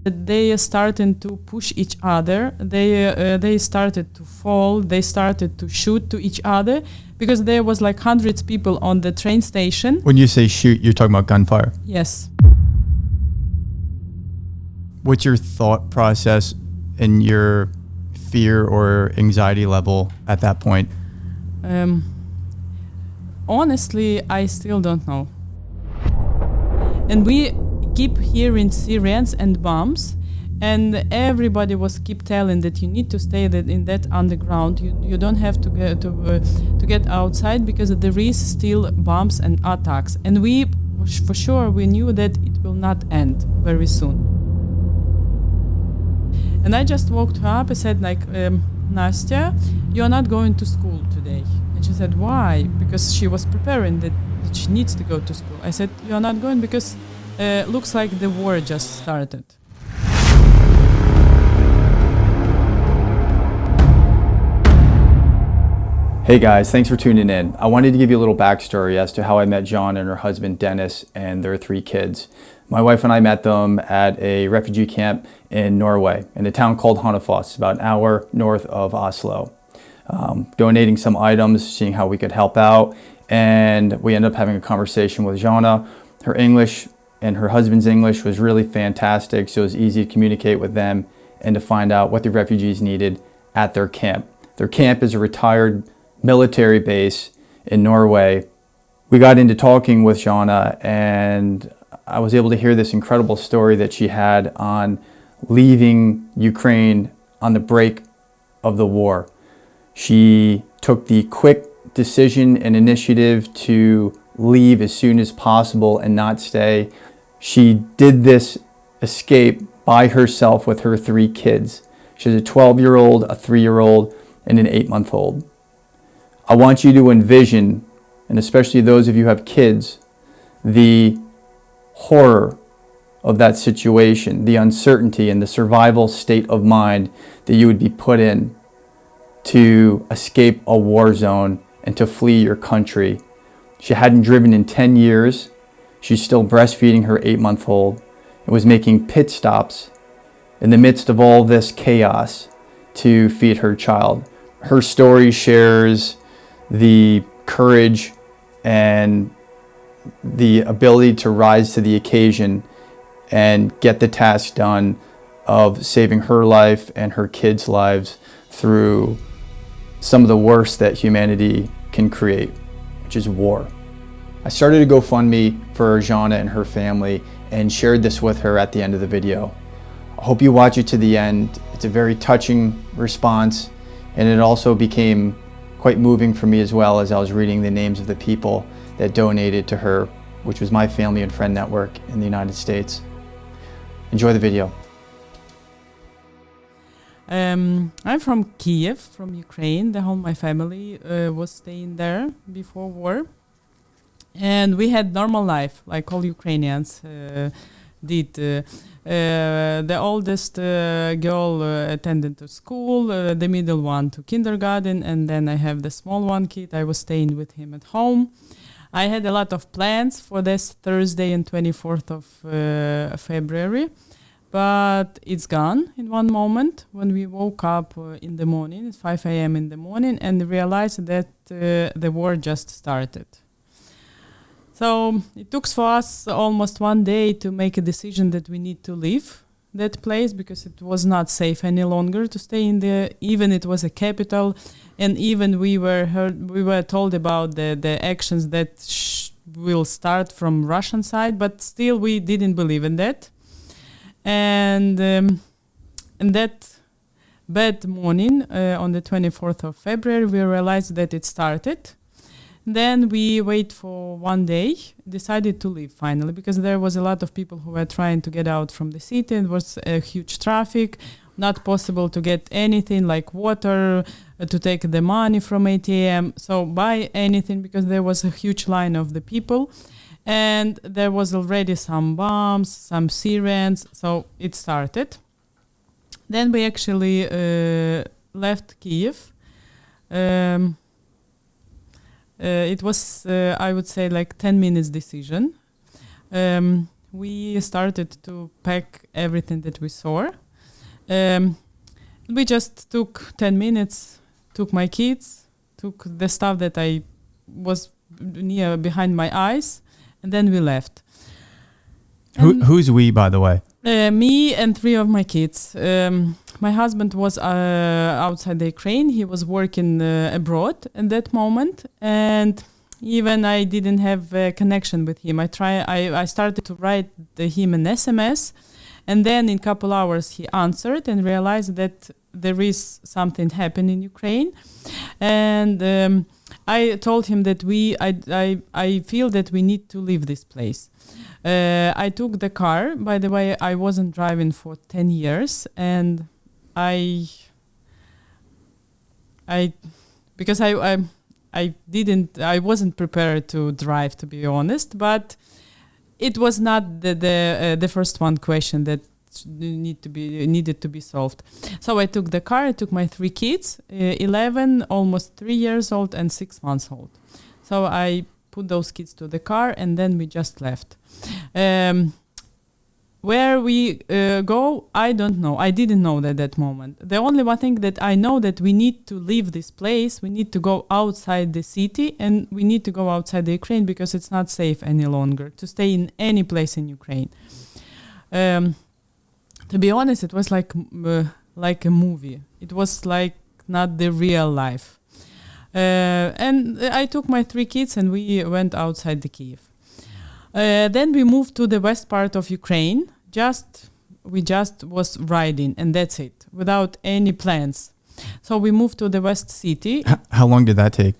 They started to push each other. They started to fall. They started to shoot to each other because there was like hundreds of people on the train station. When you say shoot, you're talking about gunfire? Yes. What's your thought process and your fear or anxiety level at that point? Honestly, I still don't know. And we keep hearing sirens and bombs, and everybody was keep telling that you need to stay in that underground. You don't have to get outside because there is still bombs and attacks. And we, for sure, we knew that it will not end very soon. And I just woke her up and said, like, Nastya, you're not going to school today. And she said, why? Because she was preparing that she needs to go to school. I said, you're not going because looks like the war just started. Hey guys, thanks for tuning in. I wanted to give you a little backstory as to how I met Zhanna and her husband Dennis and their 3 kids. My wife and I met them at a refugee camp in Norway, in a town called Hønefoss, about an hour north of Oslo. Donating some items, seeing how we could help out, and we ended up having a conversation with Zhanna. Her English and her husband's English was really fantastic, so it was easy to communicate with them and to find out what the refugees needed at their camp. Their camp is a retired military base in Norway. We got into talking with Zhanna, and I was able to hear this incredible story that she had on leaving Ukraine on the break of the war. She took the quick decision and initiative to leave as soon as possible and not stay. She did this escape by herself with her 3 kids. She has a 12-year-old, a 3-year-old, and an 8-month-old. I want you to envision, and especially those of you who have kids, the horror of that situation, the uncertainty and the survival state of mind that you would be put in to escape a war zone and to flee your country. She hadn't driven in 10 years. She's still breastfeeding her 8-month-old and was making pit stops in the midst of all this chaos to feed her child. Her story shares the courage and the ability to rise to the occasion and get the task done of saving her life and her kids' lives through some of the worst that humanity can create, which is war. I started a GoFundMe for Zhanna and her family and shared this with her at the end of the video. I hope you watch it to the end. It's a very touching response, and it also became quite moving for me as well as I was reading the names of the people that donated to her, which was my family and friend network in the United States. Enjoy the video. I'm from Kyiv, from Ukraine. The whole my family was staying there before war, and we had normal life like all Ukrainians did. The oldest girl attended to school, the middle one to kindergarten, and then I have the small one kid. I was staying with him at home. I had a lot of plans for this Thursday and 24th of February, but it's gone in one moment when we woke up in the morning, it's 5 a.m. in the morning, and realized that the war just started. So it took for us almost 1 day to make a decision that we need to leave that place because it was not safe any longer to stay in there. Even it was a capital, and even we were told about the actions that will start from Russian side, but still we didn't believe in that. And that bad morning on the 24th of February, we realized that it started. Then we wait for 1 day, decided to leave finally, because there was a lot of people who were trying to get out from the city. It was a huge traffic, not possible to get anything like water, to take the money from ATM, so buy anything because there was a huge line of the people. And there was already some bombs, some sirens, so it started. Then we actually left Kyiv. It was, I would say, like 10 minutes decision. we started to pack everything that we saw. We just took 10 minutes, took my kids, took the stuff that I was near behind my eyes, and then we left. Who's we, by the way? Me and 3 of my kids. My husband was outside the Ukraine. He was working abroad at that moment, and even I didn't have a connection with him. I started to write him an SMS, and then in a couple hours he answered and realized that there is something happening in Ukraine. And I told him that I feel that we need to leave this place. I took the car. By the way, I wasn't driving for 10 years, and I wasn't prepared to drive, to be honest, but it was not the first one question that needed to be solved. So I took the car. I took my 3 kids, 11, almost 3 years old, and 6 months old. So I put those kids to the car, and then we just left. Where we go, I don't know. I didn't know that at that moment. The only one thing that I know that we need to leave this place. We need to go outside the city, and we need to go outside the Ukraine because it's not safe any longer to stay in any place in Ukraine. To be honest, it was like a movie. It was like not the real life. And I took my 3 kids and we went outside the Kyiv. Then we moved to the west part of Ukraine. We just was riding, and that's it, without any plans. So we moved to the west city. How long did that take?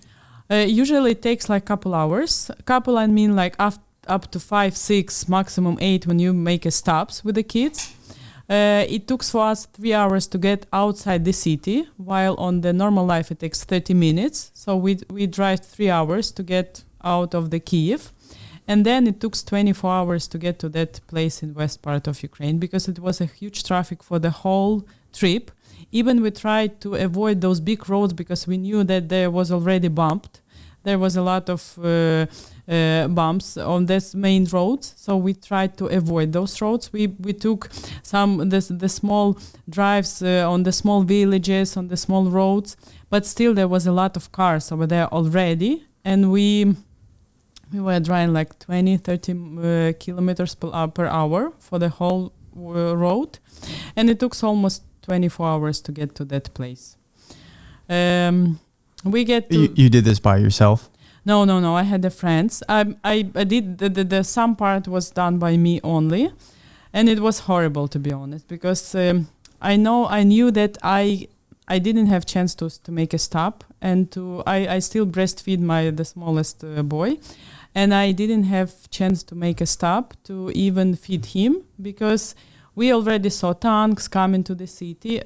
Usually it takes like couple hours. Couple, I mean like up to 5, 6, maximum 8 when you make a stops with the kids. It took for us 3 hours to get outside the city, while on the normal life it takes 30 minutes. So we drive 3 hours to get out of the Kyiv. And then it took 24 hours to get to that place in west part of Ukraine because it was a huge traffic for the whole trip. Even we tried to avoid those big roads because we knew that there was already bumped. There was a lot of bumps on this main roads, so we tried to avoid those roads. We took the small drives on the small villages, on the small roads, but still there was a lot of cars over there already, and we were driving like 20-30 kilometers per hour for the whole road, and it took almost 24 hours to get to that place. We get to You did this by yourself? No. I had the friends. I did the some part was done by me only, and it was horrible, to be honest, because I knew that I didn't have chance to make a stop, and I still breastfeed the smallest boy, and I didn't have chance to make a stop to even feed him because we already saw tanks coming to the city.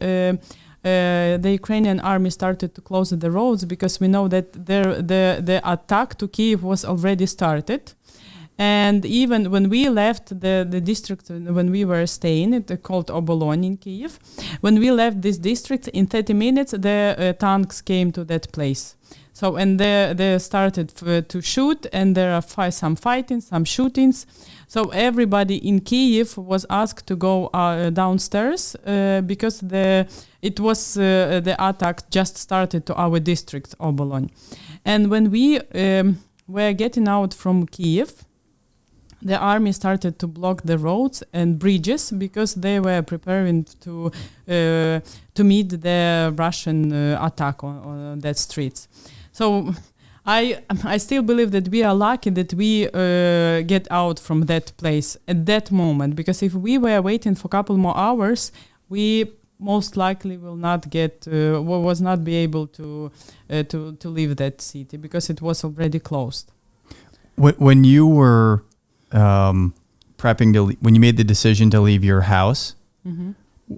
The Ukrainian army started to close the roads because we know that the attack to Kyiv was already started. And even when we left the district, when we were staying, it's called Obolon in Kyiv, when we left this district, in 30 minutes, the tanks came to that place. So, and they started to shoot, and there are some fighting, some shootings. So everybody in Kyiv was asked to go downstairs because the attack just started to our district, Obolon. And when we were getting out from Kyiv, the army started to block the roads and bridges because they were preparing to meet the Russian attack on that streets. So I still believe that we are lucky that we get out from that place at that moment, because if we were waiting for a couple more hours, we most likely will not be able to leave that city because it was already closed. When you were when you made the decision to leave your house, mm-hmm.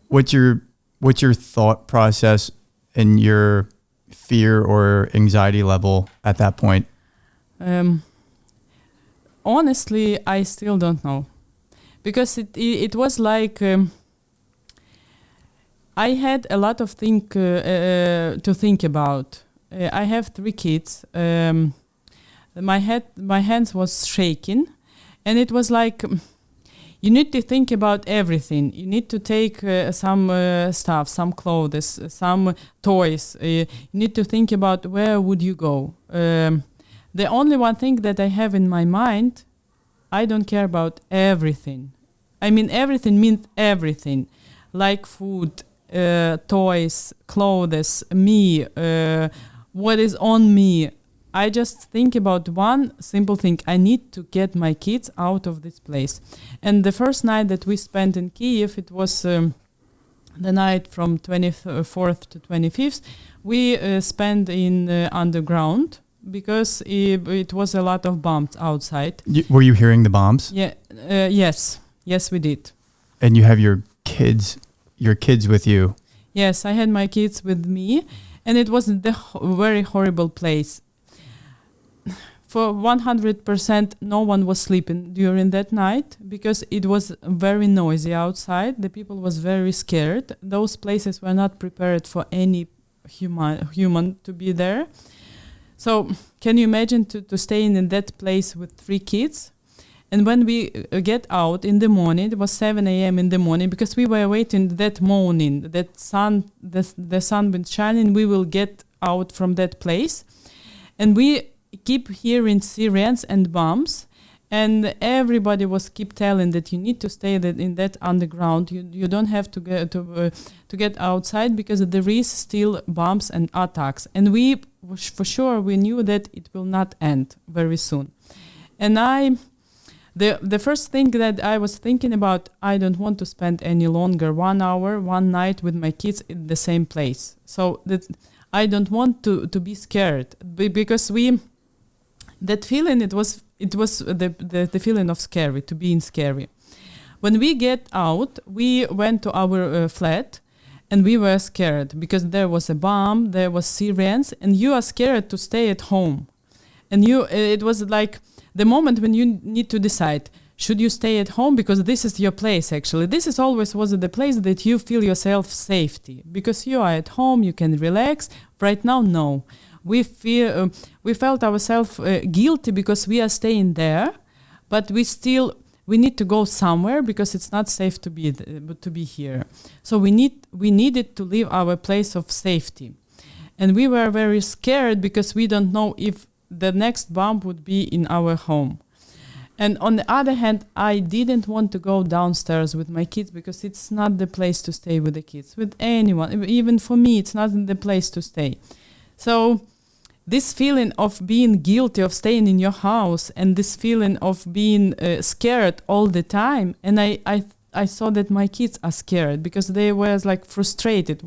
what's your thought process and your fear or anxiety level at that point? Honestly, I still don't know, because it was like I had a lot of things to think about. I have 3 kids. My hands was shaking, and it was like you need to think about everything. You need to take some stuff, some clothes, some toys. You need to think about where would you go. The only one thing that I have in my mind, I don't care about everything. I mean, everything means everything, like food, toys, clothes, me, what is on me. I just think about one simple thing. I need to get my kids out of this place. And the first night that we spent in Kyiv, it was the night from 24th to 25th. We spent in underground because it was a lot of bombs outside. Were you hearing the bombs? Yeah. Yes, we did. And you have your kids with you. Yes, I had my kids with me, and it was the very horrible place. For 100%, no one was sleeping during that night because it was very noisy outside. The people was very scared. Those places were not prepared for any human to be there. So can you imagine to stay in that place with 3 kids? And when we get out in the morning, it was 7 a.m. in the morning, because we were waiting that morning, that the sun was shining, we will get out from that place. And we keep hearing sirens and bombs, and everybody was keep telling that you need to stay in that underground. You don't have to get outside because there is still bombs and attacks. And we for sure we knew that it will not end very soon. And the first thing that I was thinking about, I don't want to spend any longer 1 hour, one night with my kids in the same place. So that I don't want to be scared, because that feeling, it was the feeling of scary, to being scary. When we get out, we went to our flat, and we were scared because there was a bomb, there was sirens, and you are scared to stay at home. And it was like the moment when you need to decide, should you stay at home, because this is your place actually. This is always was the place that you feel yourself safety, because you are at home, you can relax. Right now, no. We felt ourselves guilty because we are staying there, but we need to go somewhere because it's not safe to be here. So we needed to leave our place of safety, and we were very scared because we don't know if the next bomb would be in our home. And on the other hand, I didn't want to go downstairs with my kids because it's not the place to stay with the kids, with anyone. Even for me, it's not the place to stay. So this feeling of being guilty of staying in your house, and this feeling of being scared all the time, and I saw that my kids are scared because they were like frustrated.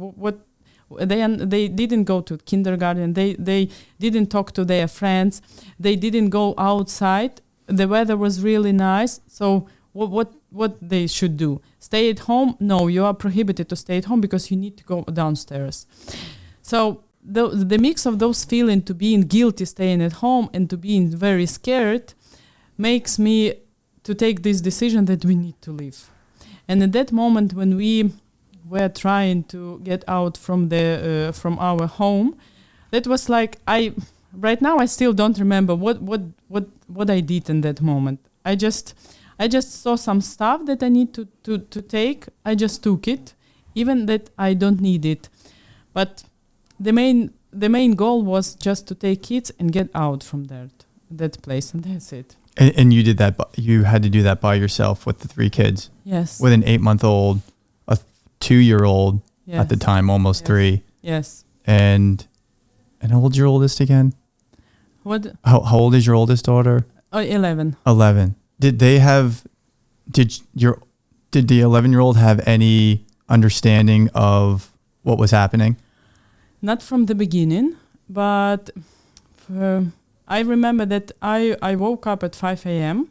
They didn't go to kindergarten. They didn't talk to their friends. They didn't go outside. The weather was really nice. So what they should do? Stay at home? No, you are prohibited to stay at home because you need to go downstairs. So the mix of those feelings, to being guilty staying at home and to being very scared, makes me to take this decision that we need to leave. And at that moment when we were trying to get out from our home, that was like, right now I still don't remember what I did in that moment. I just saw some stuff that I need to take. I just took it, even that I don't need it. But the main goal was just to take kids and get out from that place, and that's it. And you did that. You had to do that by yourself with the 3 kids. Yes. With an 8-month-old, a 2-year-old Yes. at the time, almost 3. Yes. And how old's your oldest again? What? How old is your oldest daughter? 11. 11. Did the 11-year-old have any understanding of what was happening? Not from the beginning, but I remember that I woke up at 5 a.m.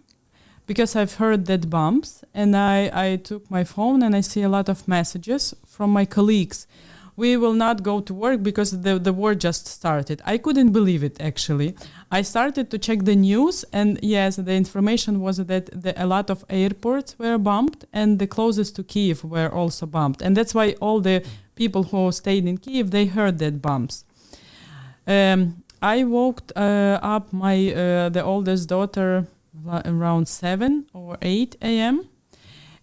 because I've heard that bombs, and I took my phone and I see a lot of messages from my colleagues. We will not go to work because the war just started. I couldn't believe it, actually. I started to check the news, and yes, the information was that a lot of airports were bombed, and the closest to Kyiv were also bombed. And that's why all the people who stayed in Kyiv, they heard that bombs. I woke up the oldest daughter around 7 or 8 a.m.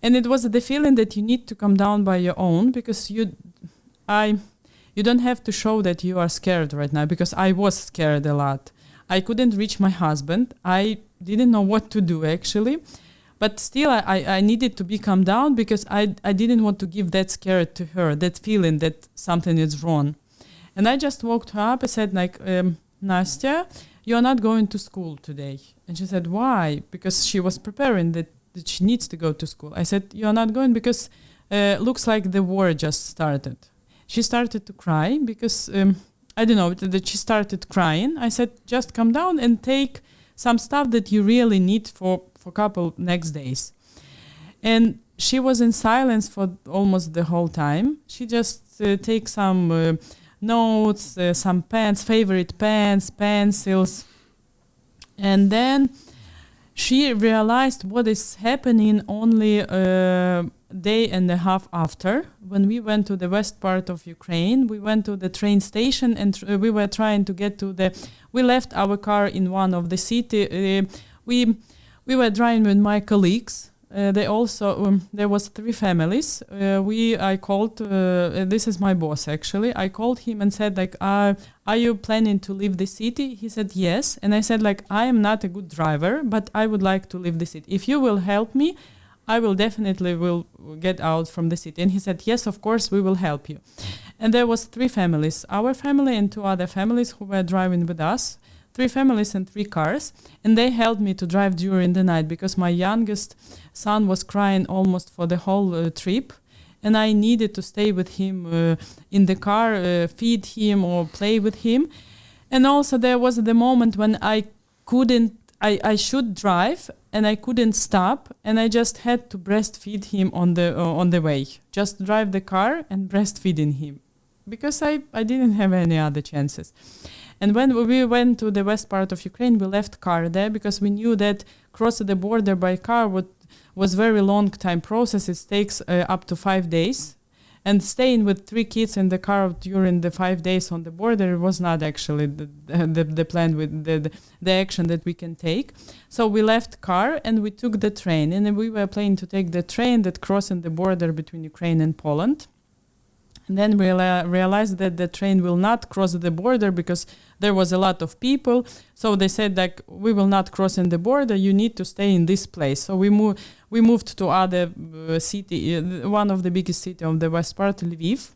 And it was the feeling that you need to come down by your own, because you don't have to show that you are scared right now, because I was scared a lot. I couldn't reach my husband. I didn't know what to do actually. But still, I needed to be calm down, because I didn't want to give that scare to her, that feeling that something is wrong. And I just woke her up. I said, like, Nastya, you're not going to school today. And she said, why? Because she was preparing that she needs to go to school. I said, you're not going because looks like the war just started. She started to cry because, I don't know, that she started crying. I said, just come down and take some stuff that you really need for couple next days. And she was in silence for almost the whole time. She just take some notes, some pens, favorite pens, pencils. And then she realized what is happening only a day and a half after. When we went to the west part of Ukraine, we went to the train station, and we were trying to get to we left our car in one of the city. We were driving with my colleagues. They also there was 3 families. I called. This is my boss actually. I called him and said, like, are you planning to leave the city? He said yes. And I said, like, I am not a good driver, but I would like to leave the city. If you will help me, I will definitely get out from the city. And he said, yes, of course, we will help you. And there was 3 families, our family and 2 other families who were driving with us. 3 families and 3 cars, and they helped me to drive during the night, because my youngest son was crying almost for the whole trip, and I needed to stay with him in the car, feed him or play with him. And also there was the moment when I should drive and I couldn't stop, and I just had to breastfeed him on the way, just drive the car and breastfeeding him, because I didn't have any other chances. And when we went to the west part of Ukraine, we left car there, because we knew that cross the border by car was very long time process. It takes up to 5 days. And staying with 3 kids in the car during the 5 days on the border was not actually the plan with the action that we can take. So we left car and we took the train. And we were planning to take the train that crossing the border between Ukraine and Poland. And then we realized that the train will not cross the border, because there was a lot of people. So they said, like, we will not cross in the border. You need to stay in this place. So we moved to other city, one of the biggest city of the west part, Lviv.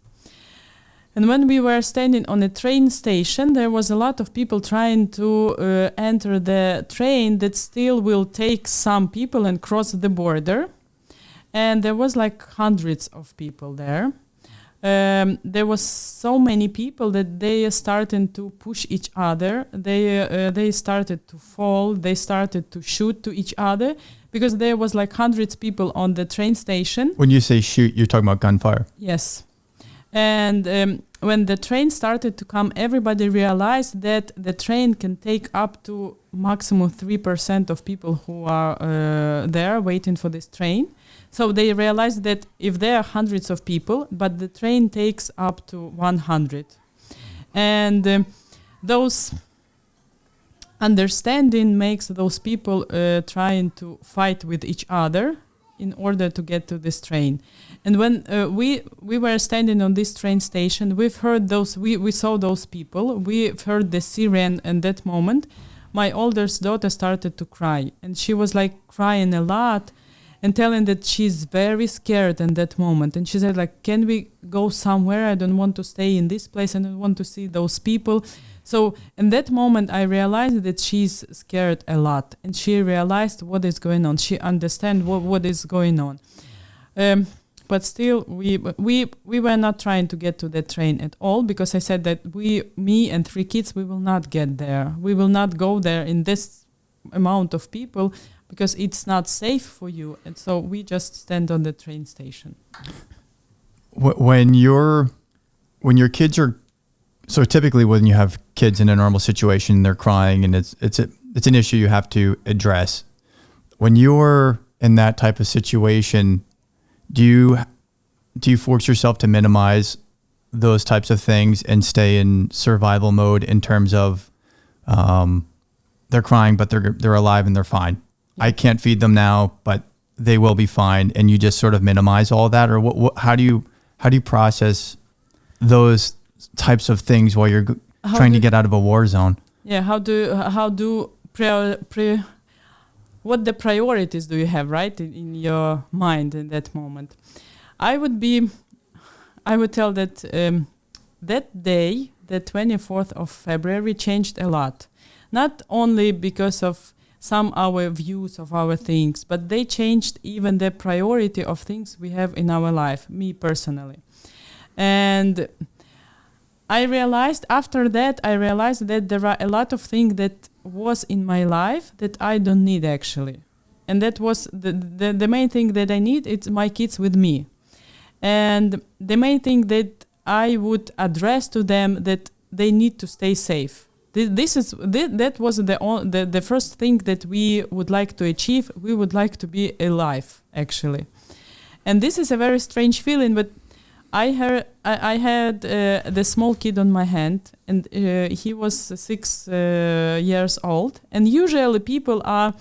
And when we were standing on a train station, there was a lot of people trying to enter the train that still will take some people and cross the border. And there was like hundreds of people there. There was so many people that they started to push each other. They started to fall. They started to shoot to each other, because there was like hundreds of people on the train station. When you say shoot, you're talking about gunfire. Yes. And when the train started to come, everybody realized that the train can take up to maximum 3% of people who are there waiting for this train. So they realized that if there are hundreds of people, but the train takes up to 100. And those understanding makes those people trying to fight with each other in order to get to this train. And when we were standing on this train station, we've heard we saw those people. We've heard the siren. And that moment, my oldest daughter started to cry. And she was like crying a lot, and telling that she's very scared in that moment. And she said, like, can we go somewhere? I don't want to stay in this place. I don't want to see those people. So in that moment, I realized that she's scared a lot. And she realized what is going on. She understands what is going on. But still, we were not trying to get to the train at all, because I said that me and 3 kids, we will not get there. We will not go there in this amount of people, because it's not safe for you. And so we just stand on the train station. When your kids are, so typically when you have kids in a normal situation, they're crying and it's an issue you have to address. When you're in that type of situation, do you force yourself to minimize those types of things and stay in survival mode in terms of they're crying, but they're alive and they're fine? I can't feed them now, but they will be fine, and you just sort of minimize all that, or how do you process those types of things while you're trying to get out of a war zone? Yeah, what the priorities do you have, right, in your mind in that moment? I would tell that that day, the 24th of February, changed a lot. Not only because of some our views of our things, but they changed even the priority of things we have in our life, me personally. And after that, I realized that there are a lot of things that was in my life that I don't need actually. And that was the main thing that I need, it's my kids with me. And the main thing that I would address to them that they need to stay safe. That was the first thing that we would like to achieve. We would like to be alive, actually. And this is a very strange feeling, but I had the small kid on my hand, and he was 6 years old. And usually people are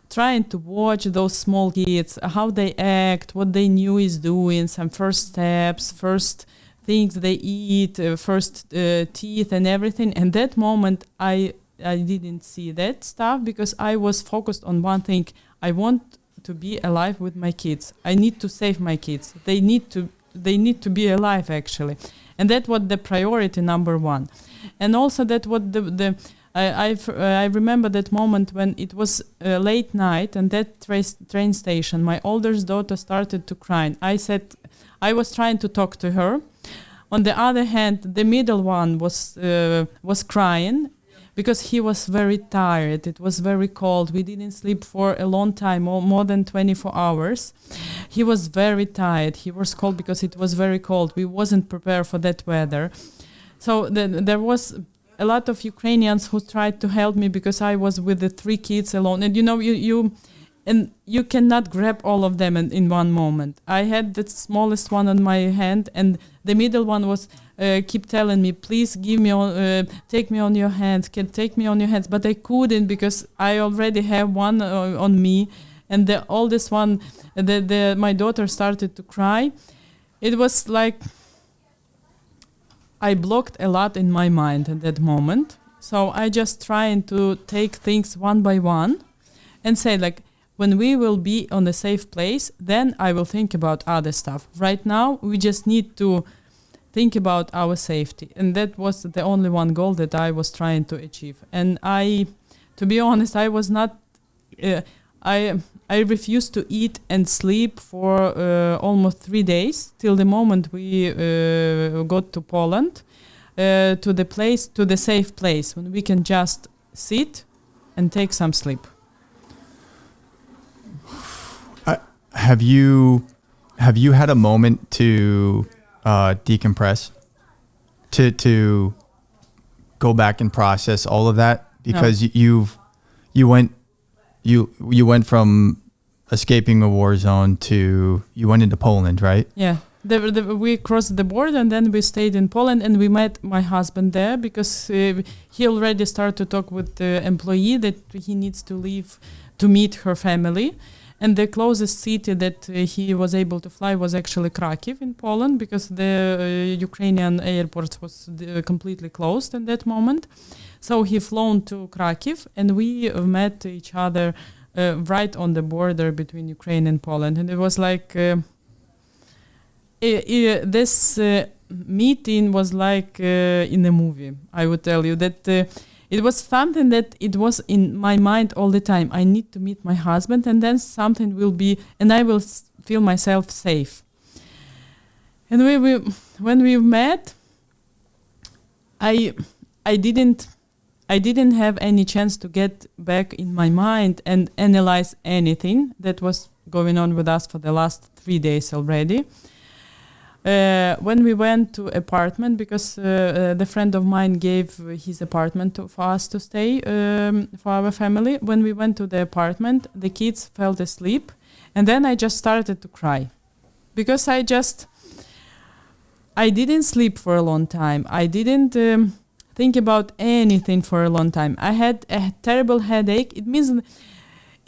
trying to watch those small kids, how they act, what they knew is doing, some first steps, first things they eat, first teeth and everything. And that moment I didn't see that stuff because I was focused on one thing. I want to be alive with my kids. I need to save my kids. They need to be alive actually. And that was the priority number one. And also that what I remember that moment when it was late night and that train station, my oldest daughter started to cry. I was trying to talk to her. On the other hand, the middle one was crying because he was very tired. It was very cold. We didn't sleep for a long time, more than 24 hours. He was very tired. He was cold because it was very cold. We wasn't prepared for that weather. So there was a lot of Ukrainians who tried to help me because I was with the 3 kids alone. And you cannot grab all of them in one moment. I had the smallest one on my hand, and the middle one was keep telling me, please take me on your hands, take me on your hands. But I couldn't because I already have one on me. And the oldest one, my daughter started to cry. It was like I blocked a lot in my mind at that moment. So I just trying to take things one by one and say like, when we will be on a safe place, then I will think about other stuff. Right now, we just need to think about our safety. And that was the only one goal that I was trying to achieve. And to be honest, I was not, I refused to eat and sleep for almost 3 days till the moment we got to Poland, to the safe place when we can just sit and take some sleep. Have you had a moment to decompress, to go back and process all of that? Because no. you went from escaping a war zone to you went into Poland, right? Yeah. We crossed the border and then we stayed in Poland and we met my husband there because he already started to talk with the employee that he needs to leave to meet her family. And the closest city that he was able to fly was actually Kyiv in Poland because the Ukrainian airport was completely closed at that moment. So he flown to Kyiv and we met each other right on the border between Ukraine and Poland. And it was like this meeting was like in a movie. I would tell you that it was something that it was in my mind all the time. I need to meet my husband and then something will be, and I will feel myself safe. And when we met, I didn't have any chance to get back in my mind and analyze anything that was going on with us for the last 3 days already. When we went to apartment, because the friend of mine gave his apartment for us to stay for our family. When we went to the apartment, the kids fell asleep, and then I just started to cry because I didn't sleep for a long time. I didn't think about anything for a long time. I had a terrible headache.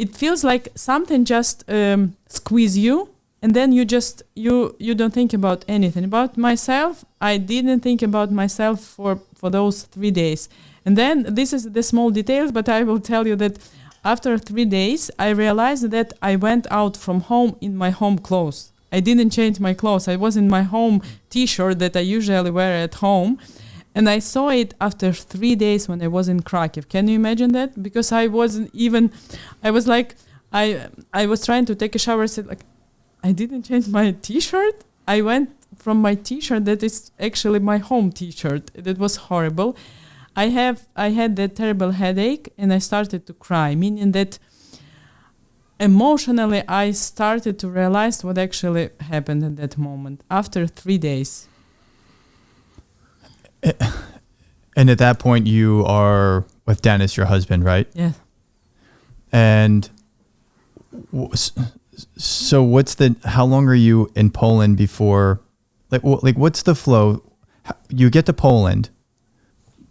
it feels like something just squeeze you, and then you don't think about anything. About myself, I didn't think about myself for those 3 days. And then this is the small details, but I will tell you that after 3 days, I realized that I went out from home in my home clothes. I didn't change my clothes. I was in my home t-shirt that I usually wear at home. And I saw it after 3 days when I was in Kyiv. Can you imagine that? Because I was trying to take a shower. I said, like, I didn't change my t-shirt. I went from my t-shirt that is actually my home t-shirt. That was horrible. I had that terrible headache and I started to cry, meaning that emotionally I started to realize what actually happened at that moment after 3 days. And at that point you are with Dennis, your husband, right? Yeah. And so how long are you in Poland before, like what's the flow? You get to Poland,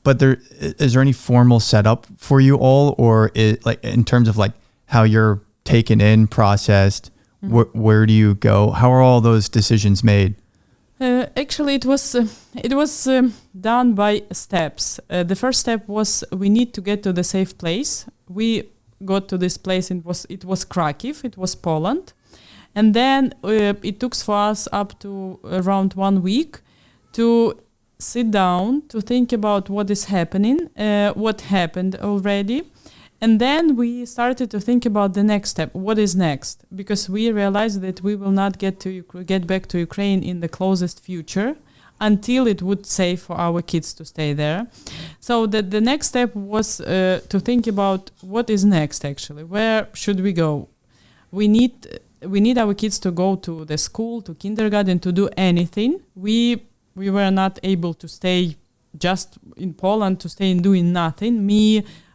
but is there any formal setup for you all, or like in terms of like how you're taken in, processed, where do you go? How are all those decisions made? Actually, it was done by steps. The first step was we need to get to the safe place. We got to this place. It was Kyiv. It was Poland, and then it took for us up to around 1 week to sit down to think about what is happening, what happened already. And then we started to think about the next step. What is next? Because we realized that we will not get back to Ukraine in the closest future until it would safe for our kids to stay there. So the next step was to think about what is next actually. Where should we go? We need our kids to go to the school, to kindergarten, to do anything. We were not able to stay just in Poland, to stay in doing nothing.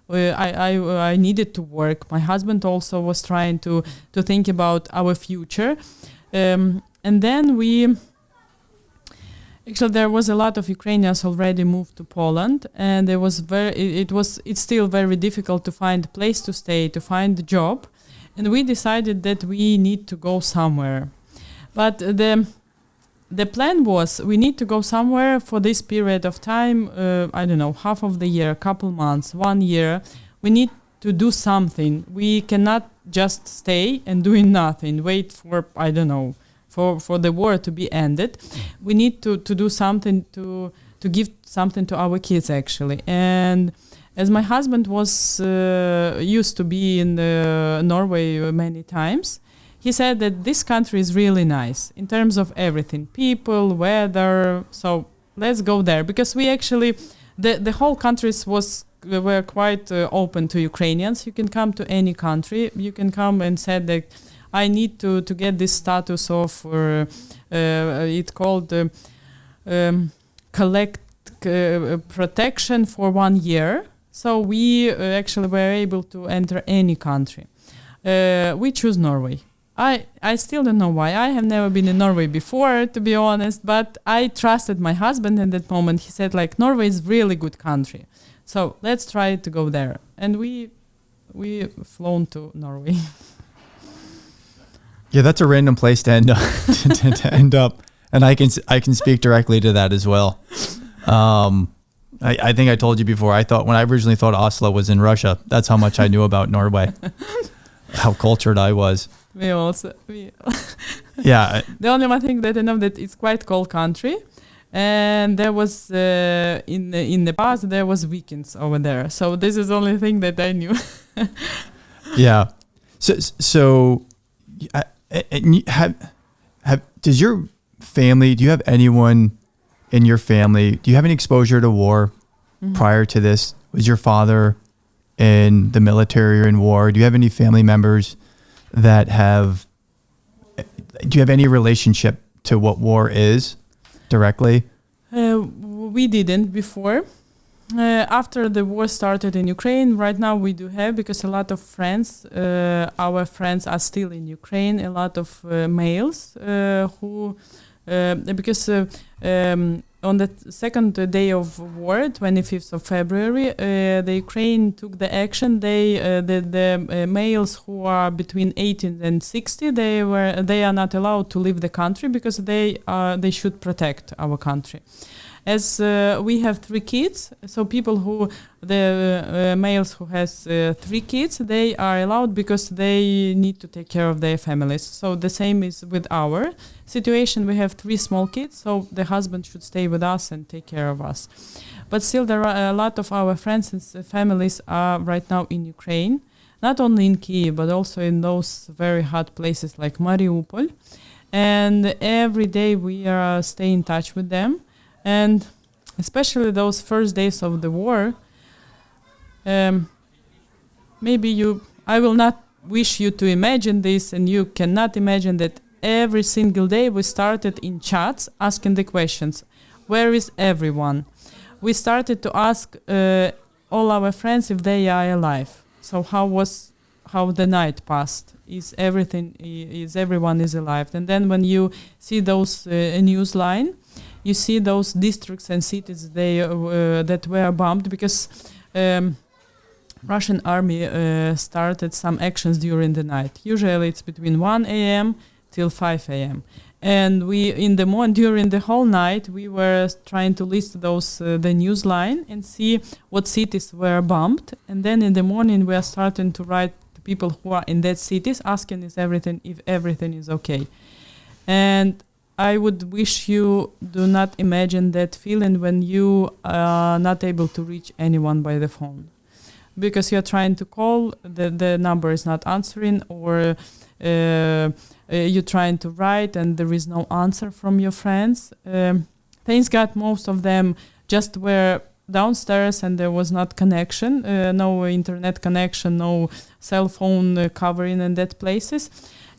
I needed to work. My husband also was trying to think about our future. And then there was a lot of Ukrainians already moved to Poland, and it's still very difficult to find a place to stay, to find a job. And we decided that we need to go somewhere. But the plan was we need to go somewhere for this period of time, I don't know, half of the year, a couple months, 1 year. We need to do something. We cannot just stay and doing nothing, wait for, I don't know, for the war to be ended. We need to do something to give something to our kids actually. And as my husband was used to be in Norway many times, he said that this country is really nice in terms of everything, people, weather. So let's go there, because we actually, the whole countries were quite open to Ukrainians. You can come to any country. You can come and say that I need to get this status of, it's called protection for 1 year. So we actually were able to enter any country. We choose Norway. I still don't know why. I have never been in Norway before, to be honest, but I trusted my husband at that moment. He said, like, Norway is really good country. So let's try to go there. And we flown to Norway. Yeah, that's a random place to end up. to end up. And I can speak directly to that as well. I think I told you before, when I originally thought Oslo was in Russia, that's how much I knew about Norway. How cultured I was. We also. Yeah. The only one thing that I know that it's quite cold country, and there was in the past there was weekends over there. So this is the only thing that I knew. Yeah. So does your family? Do you have anyone in your family? Do you have any exposure to war prior to this? Was your father in the military or in war? Do you have any family members that do you have any relationship to what war is directly? We didn't before. After the war started in Ukraine, right now we do have, because a lot of friends, our friends are still in Ukraine, a lot of males who, because on the second day of war, 25th of February, the Ukraine took the action. The males who are between 18 and 60, they are not allowed to leave the country because they should protect our country. As we have 3 kids, so the males who has 3 kids, they are allowed because they need to take care of their families. So the same is with our situation. We have 3 small kids, so the husband should stay with us and take care of us. But still, there are a lot of our friends and families are right now in Ukraine, not only in Kyiv, but also in those very hot places like Mariupol. And every day we are staying in touch with them. And especially those first days of the war, I will not wish you to imagine this, and you cannot imagine that every single day we started in chats asking the questions, where is everyone? We started to ask all our friends if they are alive. So how the night passed? Is everyone is alive? And then when you see those news line, you see those districts and cities that were bombed because Russian army started some actions during the night. Usually it's between 1 a.m. till 5 a.m. And during the whole night, we were trying to list the news line and see what cities were bombed. And then in the morning, we are starting to write to people who are in that cities, asking if everything is okay. And I would wish you do not imagine that feeling when you are not able to reach anyone by the phone. Because you're trying to call, the number is not answering, or you're trying to write and there is no answer from your friends. Thanks God, most of them just were downstairs and there was not connection, no internet connection, no cell phone covering in that places.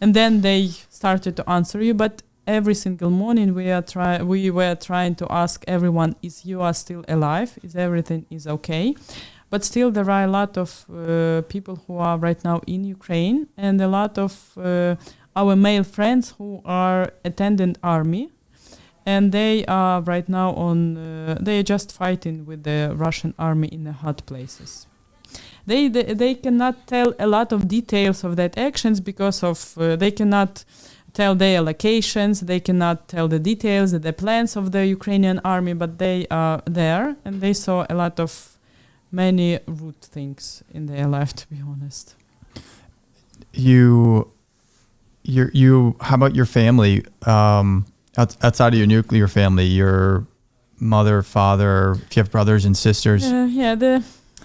And then they started to answer you, but every single morning we were trying to ask everyone, is you are still alive? Is everything is okay? But still there are a lot of people who are right now in Ukraine, and a lot of our male friends who are attending army, and they are right now they are just fighting with the Russian army in the hot places. They cannot tell a lot of details of that actions because of they cannot tell their locations, they cannot tell the details, the plans of the Ukrainian army, but they are there and they saw a lot of many rude things in their life, to be honest. You how about your family, outside of your nuclear family, your mother, father, if you have brothers and sisters?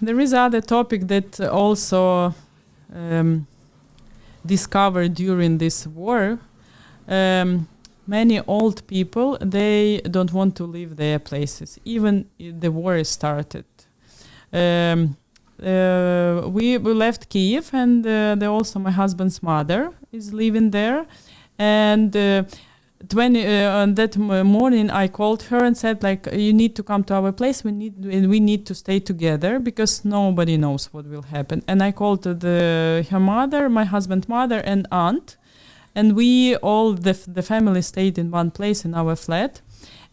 There is other topic that also discovered during this war. Many old people, they don't want to leave their places, even if the war is started. We left Kyiv, and also my husband's mother is living there. And on that morning, I called her and said, like, you need to come to our place. We need to stay together because nobody knows what will happen. And I called her mother, my husband's mother, and aunt. And we all, the family stayed in one place in our flat.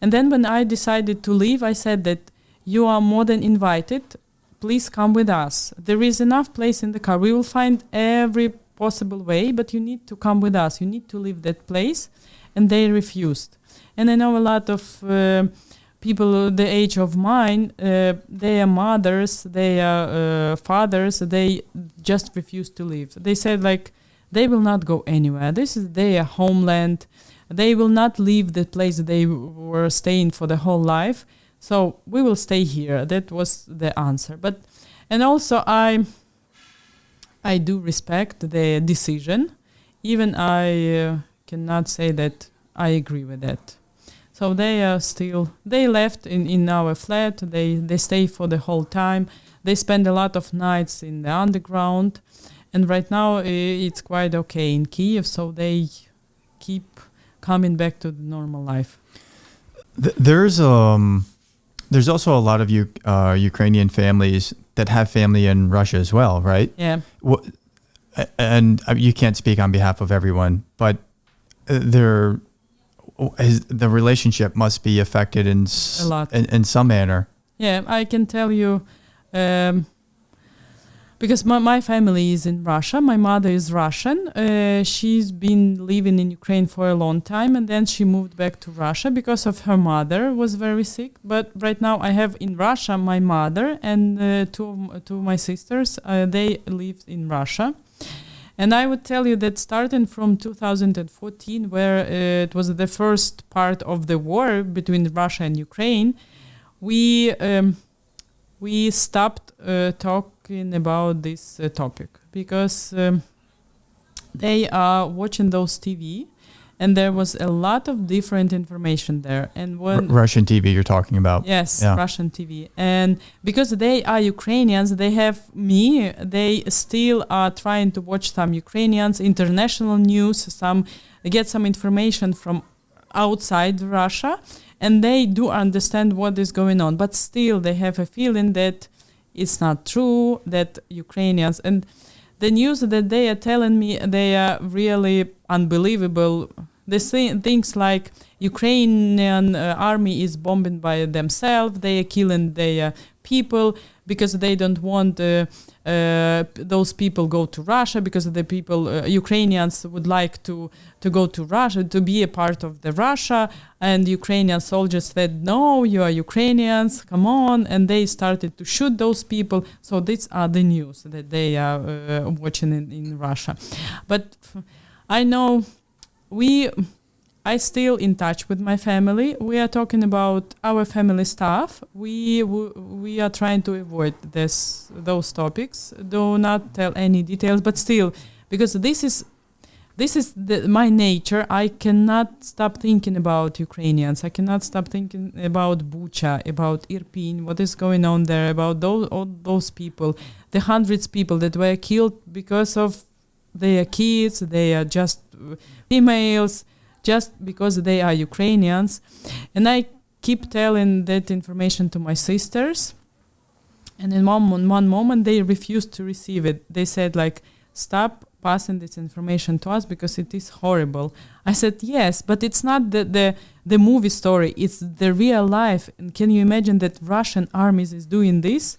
And then when I decided to leave, I said that you are more than invited. Please come with us. There is enough place in the car. We will find every possible way, but you need to come with us. You need to leave that place. And they refused. And I know a lot of people the age of mine, their mothers, their fathers, they just refused to leave. They said, like, they will not go anywhere. This is their homeland. They will not leave the place they were staying for the whole life. So we will stay here. That was the answer. And also I do respect the decision. Even I cannot say that I agree with that. So they left in our flat. They stay for the whole time. They spend a lot of nights in the underground. And right now it's quite okay in Kyiv, so they keep coming back to the normal life. There's also a lot of Ukrainian families that have family in Russia as well, right? Yeah. And you can't speak on behalf of everyone, but the relationship must be affected A lot. in some manner. Yeah, I can tell you, because my family is in Russia. My mother is Russian. She's been living in Ukraine for a long time, and then she moved back to Russia because of her mother was very sick. But right now I have in Russia my mother and two of my sisters. They live in Russia. And I would tell you that starting from 2014, where it was the first part of the war between Russia and Ukraine, we stopped talking about this topic because they are watching those TV, and there was a lot of different information there. And when Russian TV you're talking about. Yes, Yeah. Russian TV. And because they are Ukrainians, they have me, they still are trying to watch some Ukrainians, international news, get some information from outside Russia, and they do understand what is going on. But still, they have a feeling that it's not true, that Ukrainians... And the news that they are telling me, they are really unbelievable. They say things like Ukrainian army is bombing by themselves. They are killing their people because they don't want those people go to Russia, because the people, Ukrainians would like to go to Russia, to be a part of the Russia. And Ukrainian soldiers said, no, you are Ukrainians, come on. And they started to shoot those people. So these are the news that they are watching in Russia. But I know I still in touch with my family. We are talking about our family stuff. We are trying to avoid those topics. Do not tell any details, but still, because this is my nature. I cannot stop thinking about Ukrainians. I cannot stop thinking about Bucha, about Irpin, what is going on there, about all those people, the hundreds of people that were killed because of their kids. They are just females, just because they are Ukrainians. And I keep telling that information to my sisters. And in one moment, they refused to receive it. They said, like, stop passing this information to us because it is horrible. I said, yes, but it's not the movie story. It's the real life. And can you imagine that Russian armies is doing this?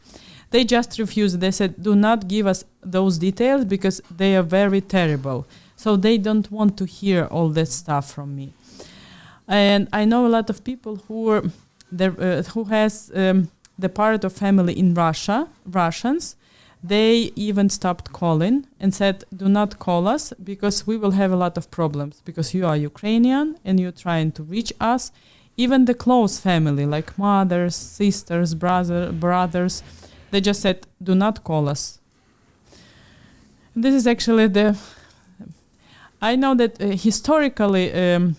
They just refused. They said, do not give us those details because they are very terrible. So they don't want to hear all that stuff from me. And I know a lot of people who has the part of family in Russia, Russians. They even stopped calling and said, do not call us because we will have a lot of problems because you are Ukrainian and you're trying to reach us. Even the close family, like mothers, sisters, brothers, they just said, do not call us. This is actually I know that historically a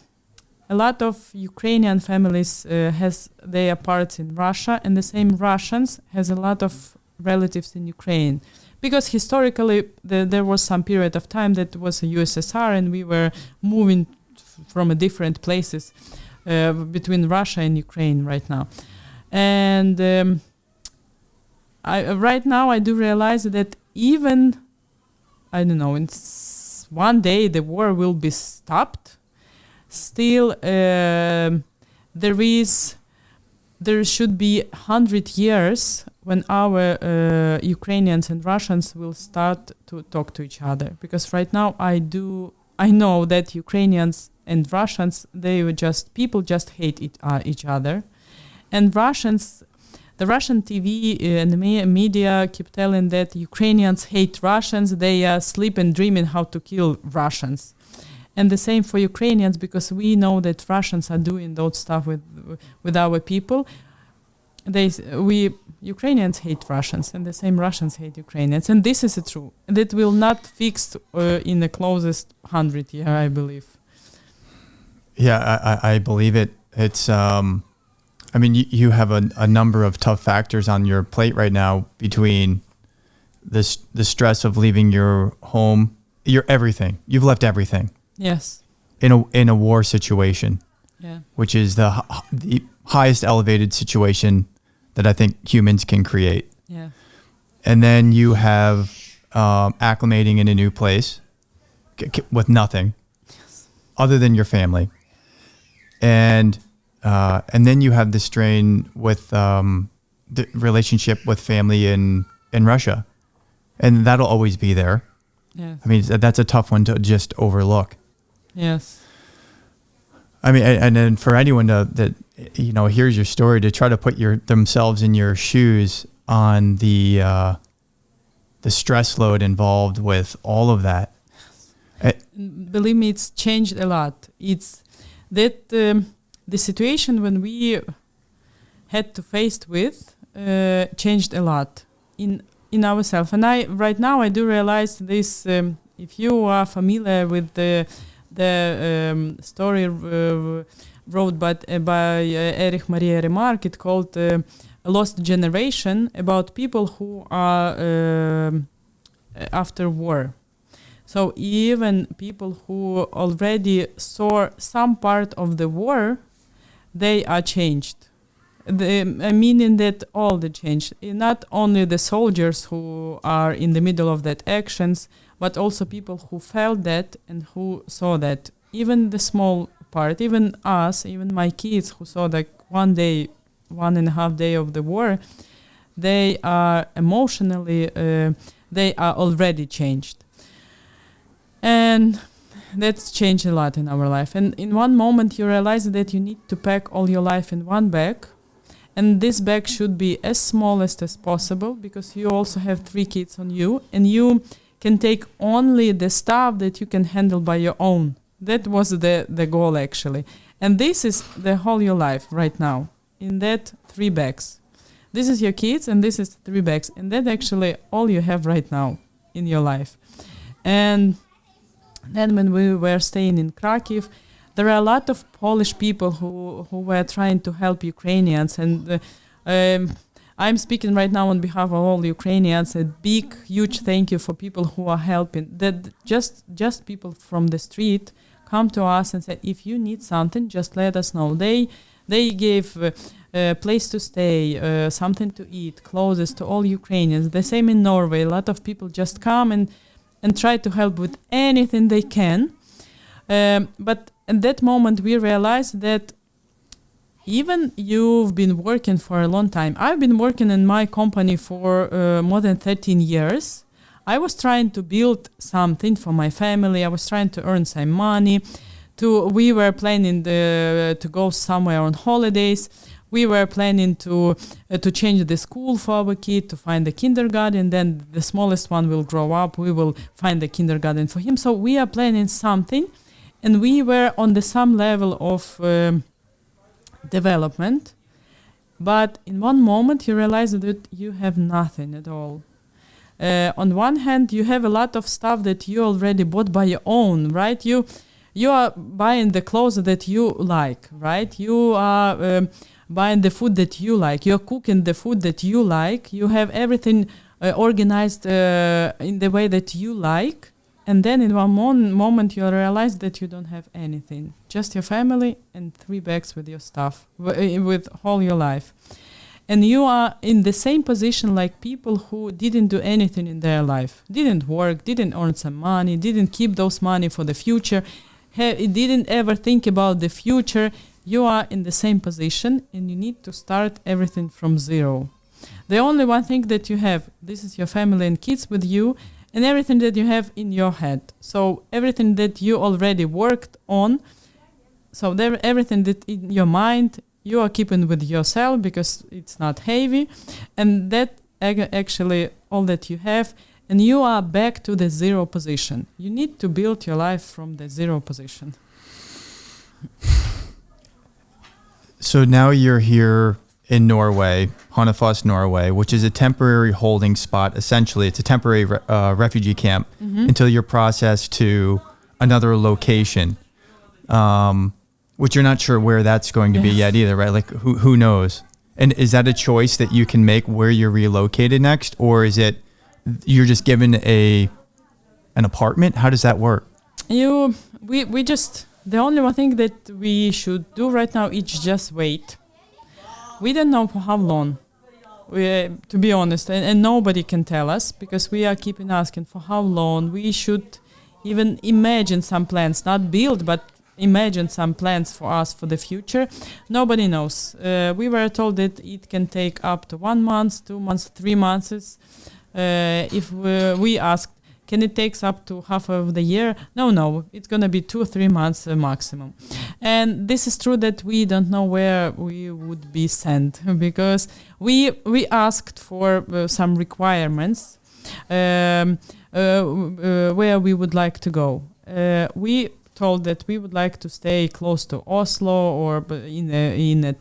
lot of Ukrainian families has their parts in Russia, and the same Russians has a lot of relatives in Ukraine. Because historically there was some period of time that was a USSR and we were moving from different places between Russia and Ukraine right now. And right now I do realize that even, I don't know, one day the war will be stopped. Still, there should be 100 years when our Ukrainians and Russians will start to talk to each other. Because right now I know that Ukrainians and Russians, people just hate each other. And the Russian TV and the media keep telling that Ukrainians hate Russians. They sleep and dreaming how to kill Russians. And the same for Ukrainians, because we know that Russians are doing those stuff with our people. Ukrainians hate Russians, and the same Russians hate Ukrainians. And this is true. That will not fix in the closest 100 years, I believe. Yeah, I believe it. It's... I mean, you have a number of tough factors on your plate right now between the stress of leaving your home, your everything. You've left everything. Yes. In a war situation. Yeah. Which is the highest elevated situation that I think humans can create. Yeah. And then you have acclimating in a new place with nothing other than your family. and then you have the strain with the relationship with family in Russia, and that'll always be there. Yes. I mean, that's a tough one to just overlook. Yes. I mean, and then for anyone that hears your story, to try to put themselves in your shoes on the stress load involved with all of that. Believe me, it's changed a lot. It's that the situation when we had to face with changed a lot in ourselves. And right now I do realize this. If you are familiar with the story wrote by Erich Maria Remarque, it's called A Lost Generation, about people who are after war. So even people who already saw some part of the war, they are changed. Meaning that all the change, not only the soldiers who are in the middle of that actions, but also people who felt that and who saw that. Even the small part, even us, even my kids who saw like 1.5 day of the war, they are emotionally, they are already changed. And that's changed a lot in our life. And in one moment you realize that you need to pack all your life in one bag. And this bag should be as small as possible, because you also have 3 kids on you, and you can take only the stuff that you can handle by your own. That was the goal, actually. And this is the whole your life right now, in that 3 bags. This is your kids, and this is 3 bags. And that actually all you have right now in your life. And then when we were staying in Kyiv, there are a lot of Polish people who were trying to help Ukrainians, and I'm speaking right now on behalf of all Ukrainians. A big, huge thank you for people who are helping. That just people from the street come to us and say, if you need something, just let us know. They gave a place to stay, something to eat, clothes to all Ukrainians. The same in Norway. A lot of people just come and try to help with anything they can. But at that moment, we realized that even you've been working for a long time. I've been working in my company for more than 13 years. I was trying to build something for my family. I was trying to earn some money. We were planning to go somewhere on holidays. We were planning to change the school for our kid, to find the kindergarten. Then the smallest one will grow up. We will find the kindergarten for him. So we are planning something. And we were on some level of development, but in one moment you realize that you have nothing at all. On one hand, you have a lot of stuff that you already bought by your own, right? You are buying the clothes that you like, right? You are buying the food that you like. You're cooking the food that you like. You have everything organized in the way that you like. And then in one moment you realize that you don't have anything, just your family and 3 bags with your stuff, with all your life. And you are in the same position like people who didn't do anything in their life, didn't work, didn't earn some money, didn't keep those money for the future, didn't ever think about the future. You are in the same position and you need to start everything from zero. The only one thing that you have, this is your family and kids with you, and everything that you have in your head. So everything that you already worked on, so everything that in your mind, you are keeping with yourself because it's not heavy. And that actually all that you have, and you are back to the zero position. You need to build your life from the zero position. So now you're here in Norway, Hønefoss, Norway, which is a temporary holding spot. Essentially, it's a temporary refugee camp until you're processed to another location, which you're not sure where that's going to be yet either, right? Like, who knows? And is that a choice that you can make where you're relocated next? Or is it you're just given an apartment? How does that work? We just, the only one thing that we should do right now is just wait. We don't know for how long, to be honest, and nobody can tell us, because we are keeping asking for how long. We should even imagine some plans, not build, but imagine some plans for us for the future. Nobody knows. We were told that it can take up to 1 month, 2 months, 3 months. If we asked, can it take up to half of the year? No, it's going to be 2 or 3 months maximum. And this is true that we don't know where we would be sent because we asked for some requirements where we would like to go. We told that we would like to stay close to Oslo or in a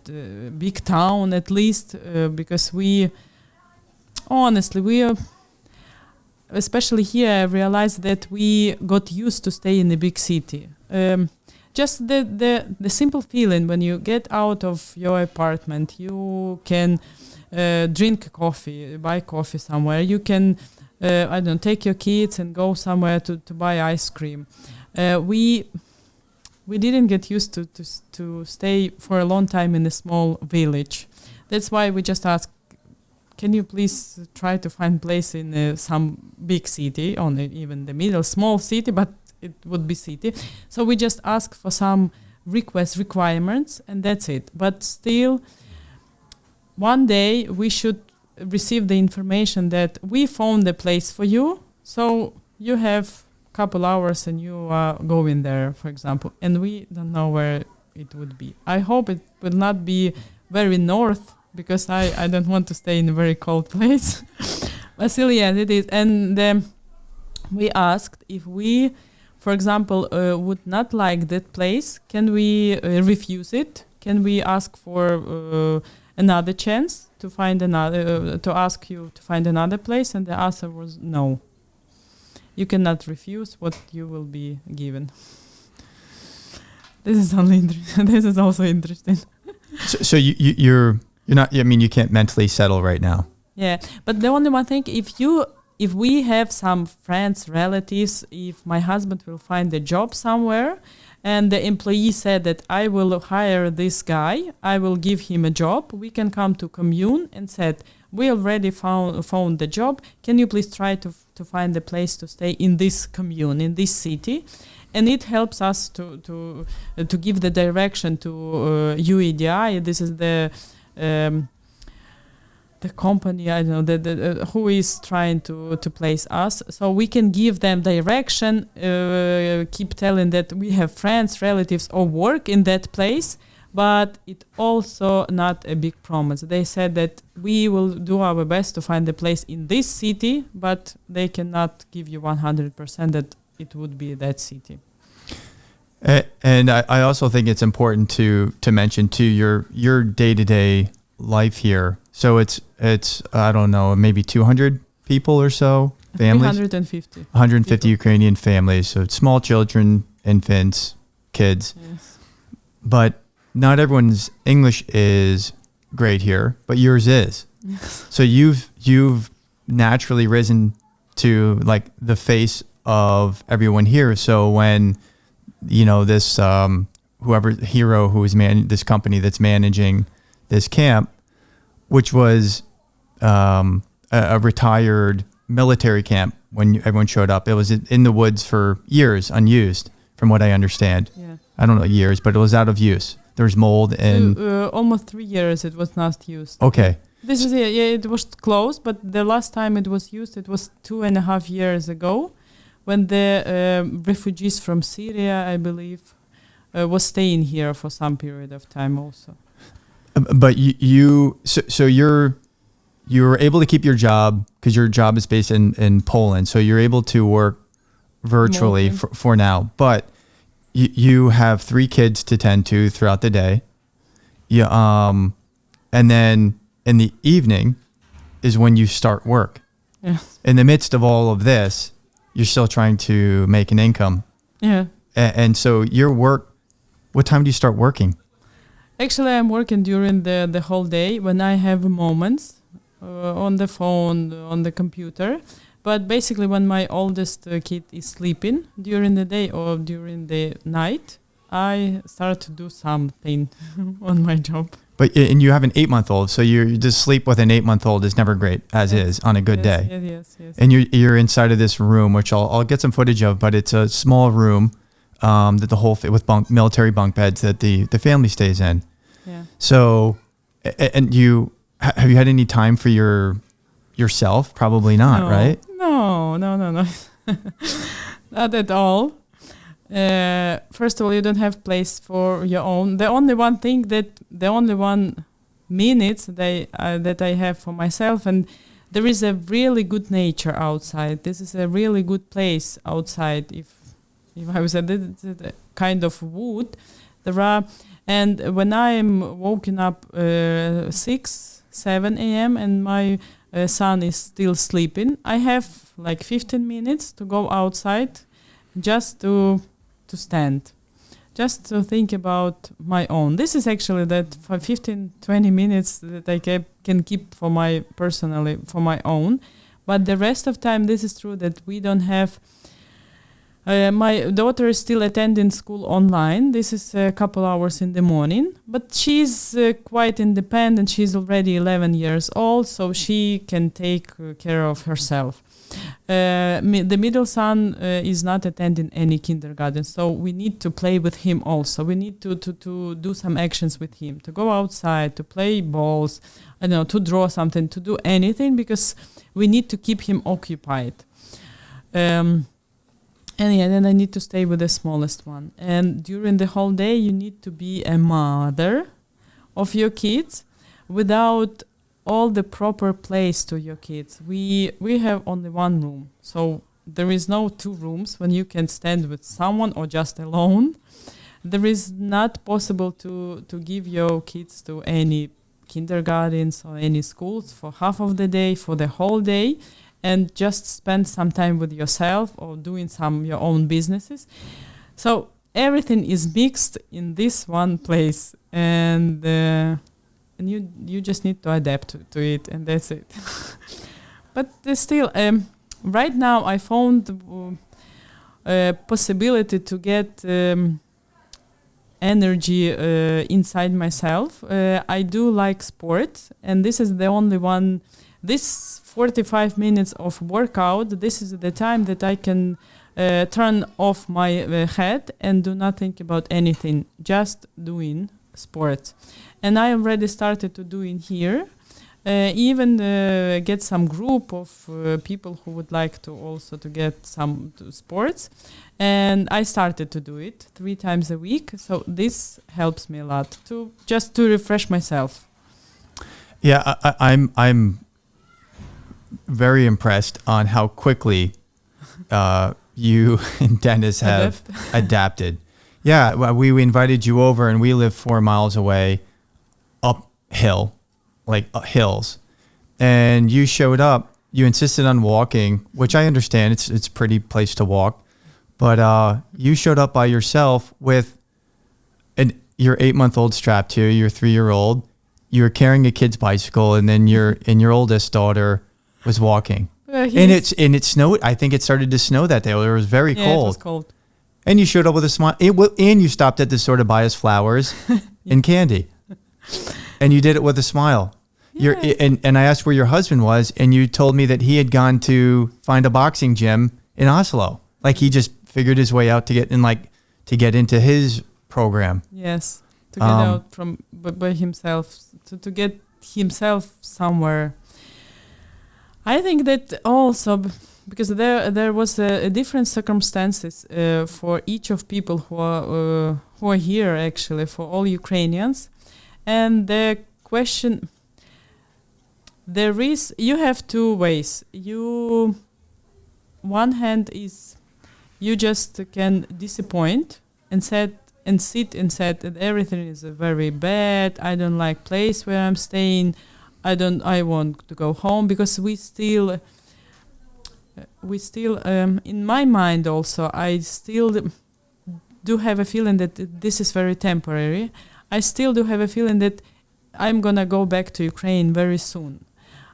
big town at least because we especially here, I realized that we got used to stay in a big city. Just the simple feeling when you get out of your apartment, you can drink coffee, buy coffee somewhere. You can, take your kids and go somewhere to buy ice cream. We didn't get used to stay for a long time in a small village. That's why we just asked, can you please try to find place in some big city, even the middle, small city, but it would be city. So we just ask for some requirements, and that's it. But still, one day we should receive the information that we found a place for you, so you have a couple hours and you are going there, for example, and we don't know where it would be. I hope it will not be very north, because I don't want to stay in a very cold place. But still, yes, it is. And we asked if we, for example, would not like that place, can we refuse it? Can we ask for another chance to find to ask you to find another place? And the answer was no. You cannot refuse what you will be given. This is this is also interesting. So you're not. I mean, you can't mentally settle right now. Yeah, but the only one thing, if we have some friends, relatives, if my husband will find a job somewhere, and the employee said that I will hire this guy, I will give him a job, we can come to commune and said, we already found the job. Can you please try to find a place to stay in this commune, in this city? And it helps us to give the direction to UEDI. This is the company, I don't know, who is trying to place us. So we can give them direction, keep telling that we have friends, relatives, or work in that place, but it also not a big promise. They said that we will do our best to find a place in this city, but they cannot give you 100% that it would be that city. And I also think it's important to mention too your day-to-day life here. So it's I don't know, maybe 200 people or so, families? 150. 150 people. Ukrainian families. So it's small children, infants, kids. Yes. But not everyone's English is great here, but yours is. Yes. So you've naturally risen to like the face of everyone here. So when this whoever hero who is this company that's managing this camp, which was a retired military camp when everyone showed up. It was in the woods for years, unused, from what I understand. Yeah. I don't know years, but it was out of use. There was mold and... almost 3 years it was not used. Okay. This is it was closed, but the last time it was used, it was 2.5 years ago, when the refugees from Syria, I believe, was staying here for some period of time also. But so you're able to keep your job because your job is based in Poland. So you're able to work virtually for now. But you have 3 kids to tend to throughout the day. And then in the evening is when you start work. Yeah. In the midst of all of this, you're still trying to make an income. Yeah. And so your work, what time do you start working? Actually, I'm working during the whole day when I have moments on the phone, on the computer. But basically, when my oldest kid is sleeping during the day or during the night, I start to do something on my job. And you have an 8-month-old, so you just sleep with an 8-month-old is never great, as is on a good day. Yes. And you're inside of this room, which I'll get some footage of, but it's a small room. that the whole with military bunk beds that the family stays in. Yeah. So, and you have you had any time for yourself? Probably not, right? No. Not at all. First of all, you don't have place for your own. The only one minutes that I have for myself, and there is a really good nature outside. This is a really good place outside. If I was at the kind of wood, there are, and when I'm waking up 6-7 a.m. and my son is still sleeping, I have like 15 minutes to go outside, just to stand, just to think about my own. This is actually that for 15-20 minutes that I can keep for my own. But the rest of time, this is true that we don't have. My daughter is still attending school online. This is a couple hours in the morning, but she's quite independent. She's already 11 years old, so she can take care of herself. The middle son is not attending any kindergarten, so we need to play with him also. We need to do some actions with him, to go outside, to play balls, I don't know, to draw something, to do anything, because we need to keep him occupied. And then I need to stay with the smallest one. And during the whole day, you need to be a mother of your kids without all the proper place to your kids. We have only one room, so there is no two rooms when you can stand with someone or just alone. There is not possible to give your kids to any kindergartens or any schools for half of the day, for the whole day, and just spend some time with yourself or doing some your own businesses. So everything is mixed in this one place, and you just need to adapt to it, and that's it. But still, right now I found a possibility to get energy inside myself. I do like sport, and this is the only one. This 45 minutes of workout, this is the time that I can turn off my head and do not think about anything, just doing sports. And I already started to do in here, even get some group of people who would like to also to get some sports. And I started to do it 3 times a week. So this helps me a lot to refresh myself. Yeah, I'm very impressed on how quickly you and Dennis have adapted. Yeah, well, we invited you over, and we live 4 miles away, uphill, like hills. And you showed up. You insisted on walking, which I understand. It's a pretty place to walk. But you showed up by yourself with your 8-month-old strapped to your 3-year-old. You were carrying a kid's bicycle, and then your oldest daughter was walking. And it snowed. I think it started to snow that day. It was very cold. It was cold. And you showed up with a smile. And you stopped at the store to buy us flowers and candy. And you did it with a smile. Yeah. And I asked where your husband was, and you told me that he had gone to find a boxing gym in Oslo. Like he just figured his way out to get into his program. Yes, to get out from by himself, to get himself somewhere. I think that also because there was a different circumstances for each of people who are here, actually, for all Ukrainians. And the question, you have 2 ways. One hand is you just can disappoint and sit and say that everything is very bad. I don't like place where I'm staying. I want to go home, because we still in my mind also, I still do have a feeling that this is very temporary. I still do have a feeling that I'm gonna go back to Ukraine very soon.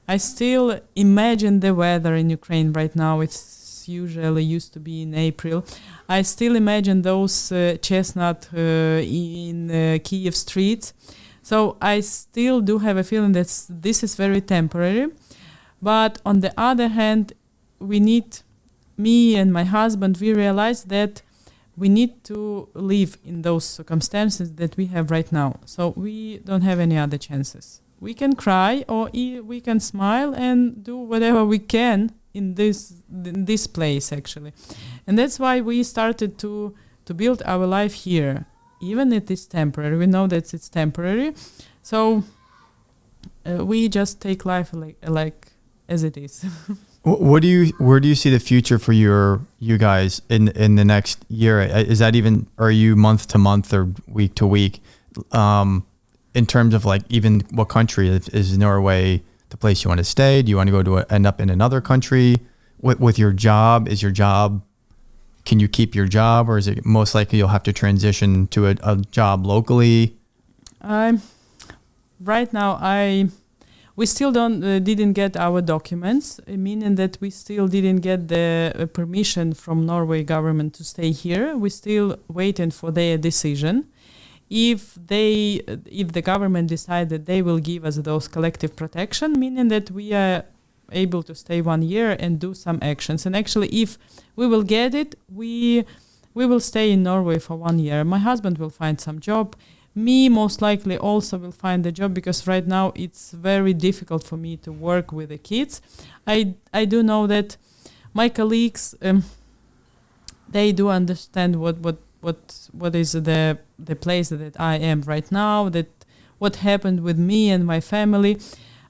I still imagine the weather in Ukraine right now. It's usually used to be in April. I still imagine those chestnut in Kyiv streets. So I still do have a feeling that this is very temporary. But on the other hand, me and my husband, we realized that we need to live in those circumstances that we have right now. So we don't have any other chances. We can cry or we can smile and do whatever we can in this place, actually. And that's why we started to build our life here, even if it is temporary. We know that it's temporary. So we just take life like as it is. Where do you see the future for you guys in the next year? Is that even, are you month to month or week to week? In terms of like even what country is Norway the place you want to stay? Do you want to go end up in another country? With your job, can you keep your job, or is it most likely you'll have to transition to a job locally? Right now, we still didn't get our documents, meaning that we still didn't get the permission from Norway government to stay here. We're still waiting for their decision. If the government decide that they will give us those collective protection, meaning that we are able to stay 1 year and do some actions. And actually, if we will get it, we will stay in Norway for 1 year. My husband will find some job. Me, most likely, also will find a job, because right now it's very difficult for me to work with the kids. I do know that my colleagues, they do understand what is the place that I am right now, that what happened with me and my family.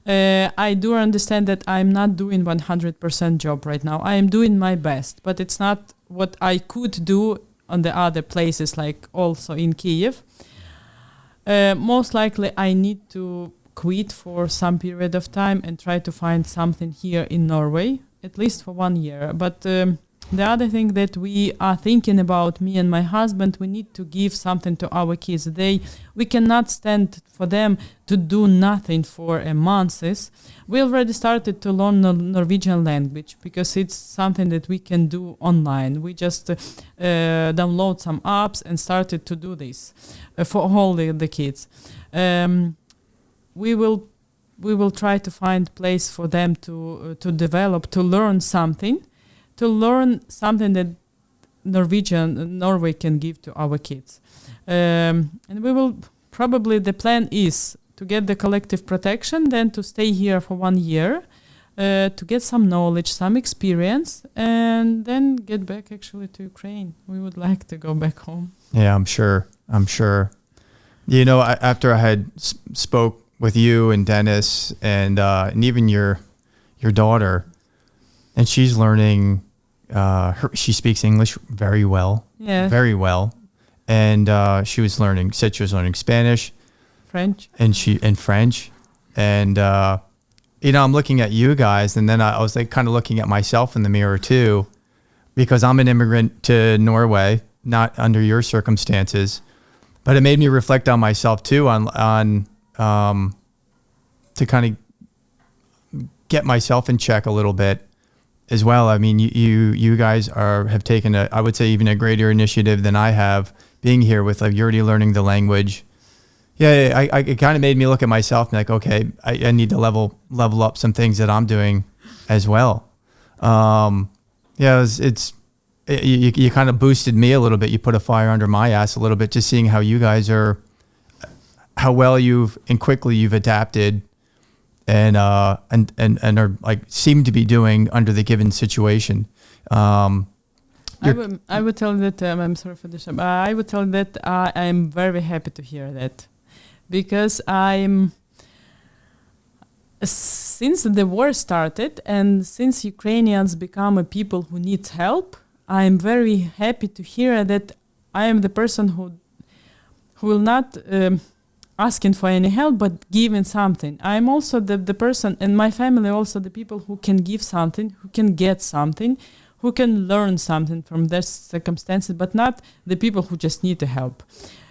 I do understand that I'm not doing 100% job right now. I am doing my best, but it's not what I could do on the other places, like also in Kyiv. Most likely I need to quit for some period of time and try to find something here in Norway, at least for 1 year. But the other thing that we are thinking about, me and my husband, we need to give something to our kids. We cannot stand for them to do nothing for a month. We already started to learn Norwegian language, because it's something that we can do online. We just download some apps and started to do this for all the kids. We will try to find place for them to develop, to learn something that Norway can give to our kids. And we will probably, the plan is to get the collective protection, then to stay here for 1 year, to get some knowledge, some experience, and then get back actually to Ukraine. We would like to go back home. Yeah, I'm sure. You know, after I had spoke with you and Dennis and even your daughter, and she's learning. She speaks English very well. Yeah. Very well. And said she was learning Spanish, French, and French. And I'm looking at you guys, and then I was like kind of looking at myself in the mirror too, because I'm an immigrant to Norway, not under your circumstances. But it made me reflect on myself too, on to kind of get myself in check a little bit as well. I mean, you guys have taken I would say even a greater initiative than I have, being here with, like, you're already learning the language. Yeah, it kind of made me look at myself and like, okay, I need to level up some things that I'm doing as well. You kind of boosted me a little bit. You put a fire under my ass a little bit, just seeing how you guys how well and quickly you've adapted and are like seem to be doing under the given situation. I would tell that I'm sorry for this. I would tell that I'm very happy to hear that, because since the war started and since Ukrainians become a people who need help, I'm very happy to hear that I am the person who will not asking for any help, but giving something. I'm also the person, and my family also the people who can give something, who can get something, who can learn something from their circumstances, but not the people who just need the help.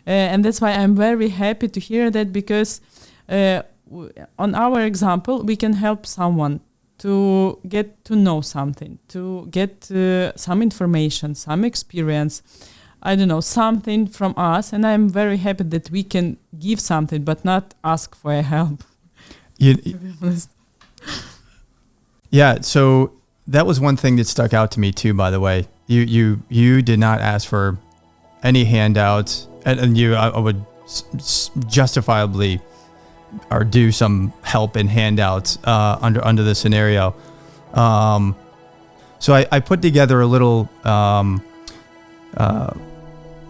And that's why I'm very happy to hear that, because on our example, we can help someone to get to know something, to get some information, some experience, I don't know, something from us. And I'm very happy that we can give something, but not ask for help. To be honest. Yeah, so that was one thing that stuck out to me too, by the way. You did not ask for any handouts, and I would justifiably or do some help in handouts under the scenario. So I put together a little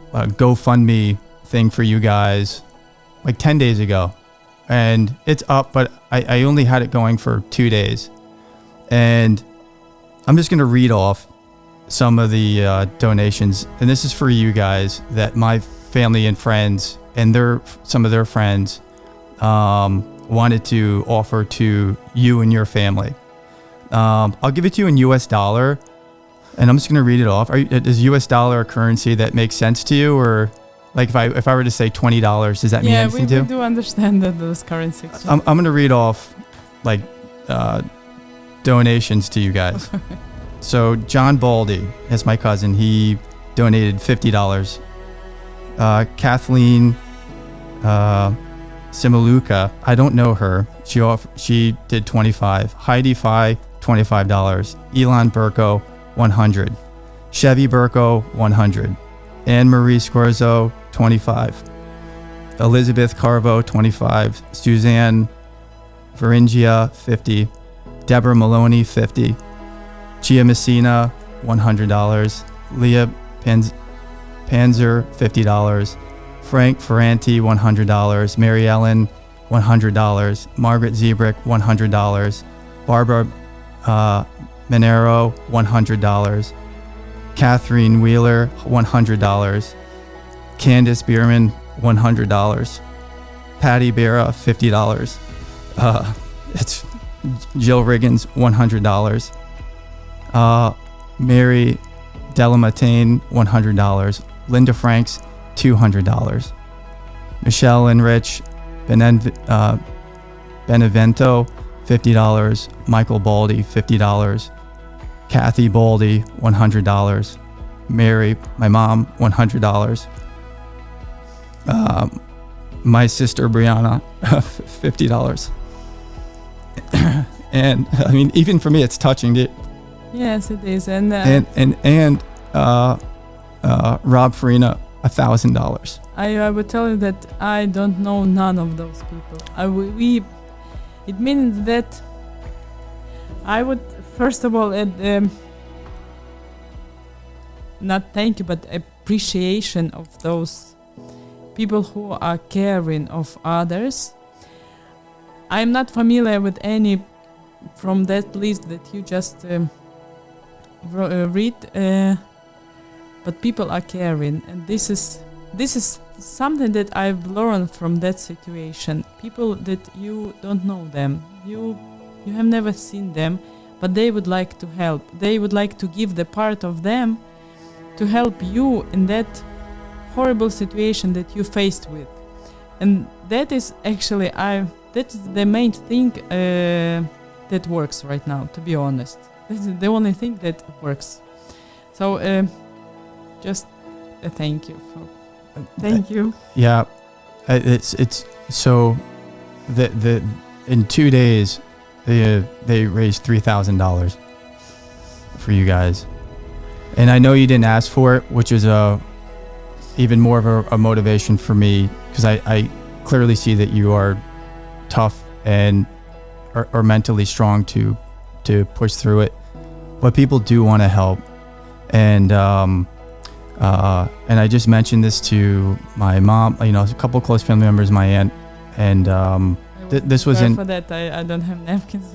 GoFundMe thing for you guys like 10 days ago, and it's up, but I only had it going for 2 days, and I'm just going to read off some of the donations, and this is for you guys that my family and friends and some of their friends wanted to offer to you and your family. I'll give it to you in US dollar, and I'm just going to read it off. Is US dollar a currency that makes sense to you, or like if I were to say $20, does that mean anything to you? Yeah, we do understand that those currency exchange. I'm going to read off like donations to you guys. So John Baldy, that's my cousin. He donated $50. Kathleen Simaluka, I don't know her. She did $25. Heidi Fi, $25. Elon Burko, $100. Chevy Burko, $100. Anne Marie Scorzo, $25. Elizabeth Carvo, $25. Suzanne Varingia, $50. Deborah Maloney, $50. Gia Messina, $100. Leah Panzer, $50. Frank Ferranti, $100. Mary Ellen, $100. Margaret Zebrick, $100. Barbara Monero, $100. Catherine Wheeler, $100. Candace Bierman, $100. Patty Bera, $50. It's Jill Riggins, $100. Mary Delamatane, $100. Linda Franks, $200. Michelle and Rich Benevento, $50. Michael Baldy, $50. Kathy Baldy, $100. Mary, my mom, $100. My sister Brianna, $50. And I mean, even for me, it's touching it. Yes, it is. And Rob Farina, $1,000. I would tell you that I don't know none of those people. It means that I would first of all not thank you, but appreciation of those people who are caring of others. I'm not familiar with any from that list that you just read, but people are caring, and this is something that I've learned from that situation. People that you don't know them, you have never seen them, but they would like to help. They would like to give the part of them to help you in that horrible situation that you faced with, and that is actually that is the main thing that works right now. To be honest, this is the only thing that works. So just a thank you for. Thank you. Yeah, it's so the in 2 days they raised $3,000 for you guys, and I know you didn't ask for it, which is even more of a motivation for me, because I clearly see that you are tough and are mentally strong to push through it, but people do want to help, and I just mentioned this to my mom, a couple of close family members, my aunt, and this was for that I don't have napkins.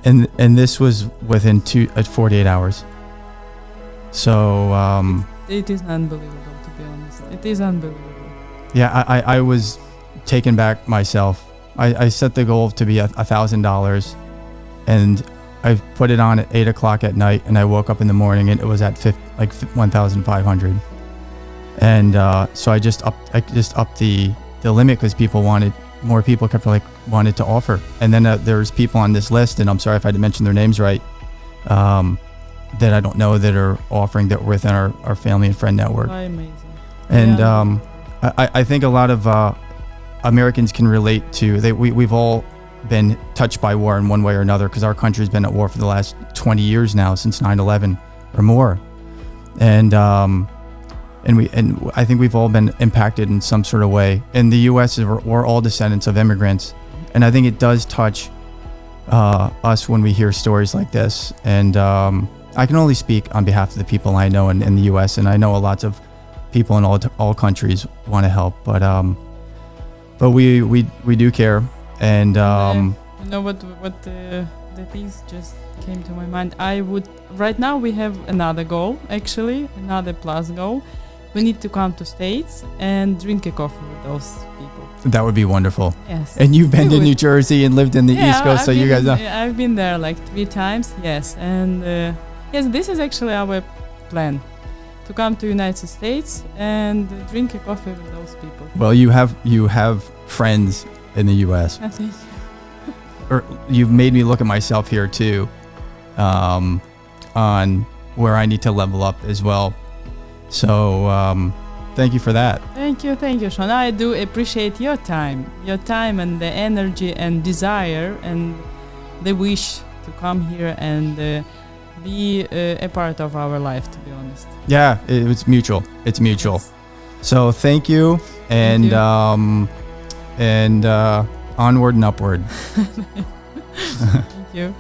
and this was within 48 hours. So it is unbelievable, to be honest. It is unbelievable. Yeah, I was taken back myself. I set the goal to be $1,000, and I put it on at 8 o'clock at night, and I woke up in the morning and it was at 1,500. And so I just upped the limit, because more people wanted to offer. And then there's people on this list, and I'm sorry if I didn't mention their names right, that I don't know that are offering, that were within our family and friend network. Oh, amazing. And I think a lot of Americans can relate to. We've all been touched by war in one way or another, because our country's been at war for the last 20 years now, since 9/11 or more. And and I think we've all been impacted in some sort of way. In the U.S., we're all descendants of immigrants, and I think it does touch us when we hear stories like this. And I can only speak on behalf of the people I know in the U.S., and I know lots of people in all countries want to help, but we do care. And you know what the things just came to my mind. Right now we have another goal, actually, another plus goal. We need to come to States and drink a coffee with those people. that would be wonderful. Yes. And you've been to New Jersey and lived in the East Coast, so you guys know. I've been there like 3 times, yes. And yes, this is actually our plan, to come to United States and drink a coffee with those people. Well, you have friends in the U.S. I think. Or you've made me look at myself here too, on where I need to level up as well. So thank you for that. Thank you, Zhanna. I do appreciate your time and the energy and desire and the wish to come here and be a part of our life, to be honest. Yeah, it's mutual. It's mutual. Yes. So thank you, and Thank you. onward and upward. Thank you.